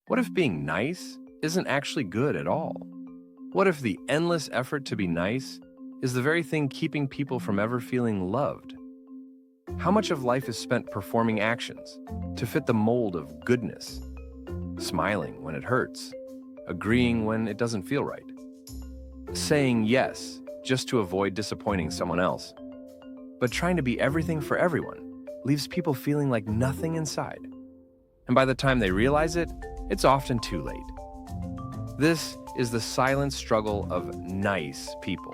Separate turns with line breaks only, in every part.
What if being nice isn't actually good at all? What if the endless effort to be nice is the very thing keeping people from ever feeling loved? How much of life is spent performing actions to fit the mold of goodness? Smiling when it hurts, agreeing when it doesn't feel right, saying yes just to avoid disappointing someone else. But trying to be everything for everyone leaves people feeling like nothing inside. And by the time they realize it, it's often too late. This is the silent struggle of nice people.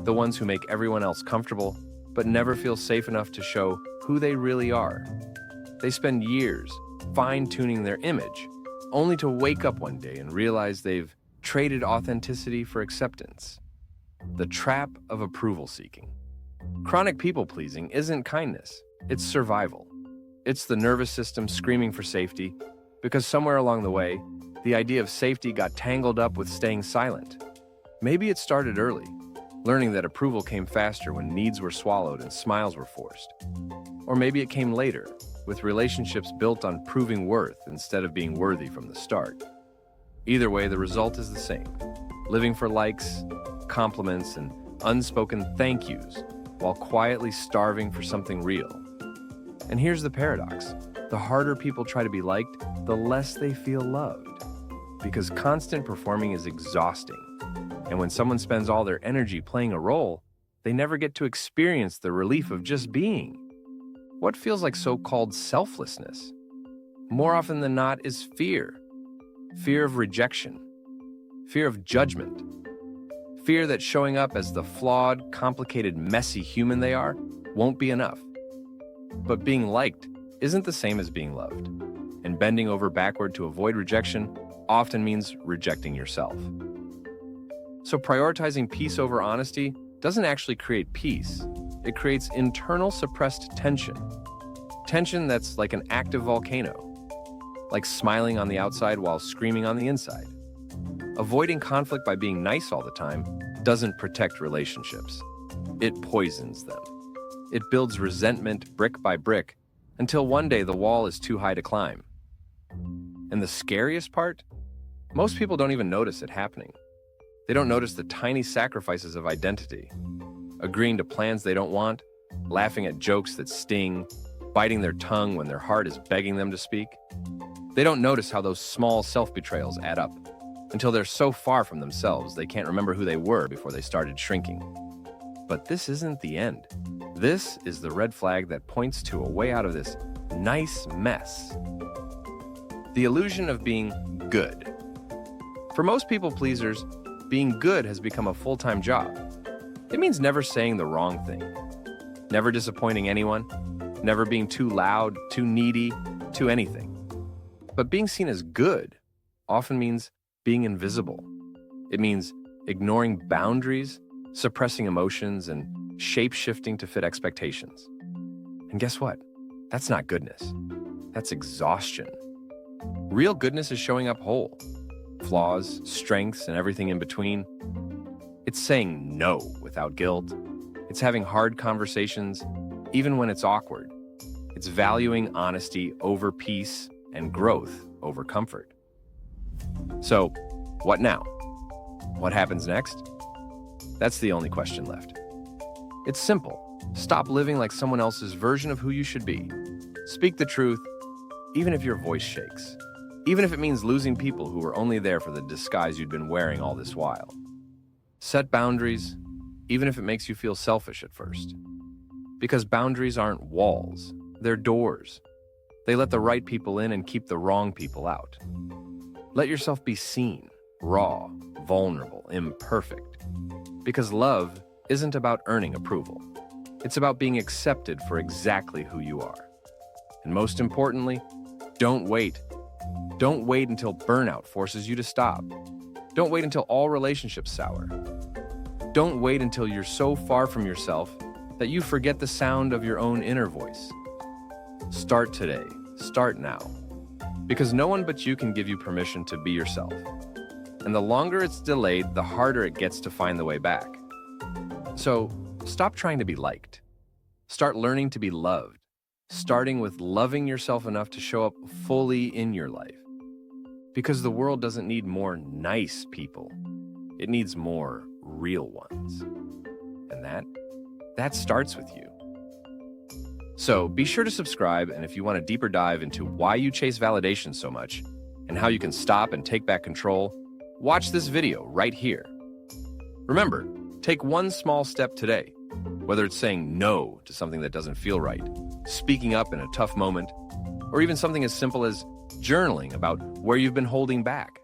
The ones who make everyone else comfortable, but never feel safe enough to show who they really are. They spend years fine-tuning their image, only to wake up one day and realize they've traded authenticity for acceptance. The trap of approval seeking. Chronic people-pleasing isn't kindness, it's survival. It's the nervous system screaming for safety, because somewhere along the way, the idea of safety got tangled up with staying silent. Maybe it started early, learning that approval came faster when needs were swallowed and smiles were forced. Or maybe it came later, with relationships built on proving worth instead of being worthy from the start. Either way, the result is the same: living for likes, compliments, and unspoken thank yous, while quietly starving for something real. And here's the paradox: the harder people try to be liked, the less they feel loved. Because constant performing is exhausting. And when someone spends all their energy playing a role, they never get to experience the relief of just being. What feels like so-called selflessness, more often than not, is fear. Fear of rejection, fear of judgment, fear that showing up as the flawed, complicated, messy human they are won't be enough. But being liked isn't the same as being loved, and bending over backward to avoid rejection often means rejecting yourself. So prioritizing peace over honesty doesn't actually create peace. It creates internal suppressed tension. Tension that's like an active volcano, like smiling on the outside while screaming on the inside. Avoiding conflict by being nice all the time doesn't protect relationships. It poisons them. It builds resentment brick by brick until one day the wall is too high to climb. And the scariest part? Most people don't even notice it happening. They don't notice the tiny sacrifices of identity, agreeing to plans they don't want, laughing at jokes that sting, biting their tongue when their heart is begging them to speak. They don't notice how those small self-betrayals add up until they're so far from themselves they can't remember who they were before they started shrinking. But this isn't the end. This is the red flag that points to a way out of this nice mess. The illusion of being good. For most people pleasers, being good has become a full-time job. It means never saying the wrong thing, never disappointing anyone, never being too loud, too needy, too anything. But being seen as good often means being invisible. It means ignoring boundaries, suppressing emotions, and shape-shifting to fit expectations. And guess what? That's not goodness. That's exhaustion. Real goodness is showing up whole. Flaws, strengths, and everything in between. It's saying no without guilt. It's having hard conversations, even when it's awkward. It's valuing honesty over peace and growth over comfort. So, what now? What happens next? That's the only question left. It's simple. Stop living like someone else's version of who you should be. Speak the truth, even if your voice shakes. Even if it means losing people who were only there for the disguise you'd been wearing all this while. Set boundaries, even if it makes you feel selfish at first. Because boundaries aren't walls, they're doors. They let the right people in and keep the wrong people out. Let yourself be seen, raw, vulnerable, imperfect. Because love isn't about earning approval. It's about being accepted for exactly who you are. And most importantly, don't wait. Don't wait until burnout forces you to stop. Don't wait until all relationships sour. Don't wait until you're so far from yourself that you forget the sound of your own inner voice. Start today. Start now. Because no one but you can give you permission to be yourself. And the longer it's delayed, the harder it gets to find the way back. So, stop trying to be liked. Start learning to be loved, starting with loving yourself enough to show up fully in your life. Because the world doesn't need more nice people. It needs more real ones. And that starts with you. So be sure to subscribe, and if you want a deeper dive into why you chase validation so much and how you can stop and take back control, watch this video right here. Remember, take one small step today, whether it's saying no to something that doesn't feel right, speaking up in a tough moment, or even something as simple as journaling about where you've been holding back.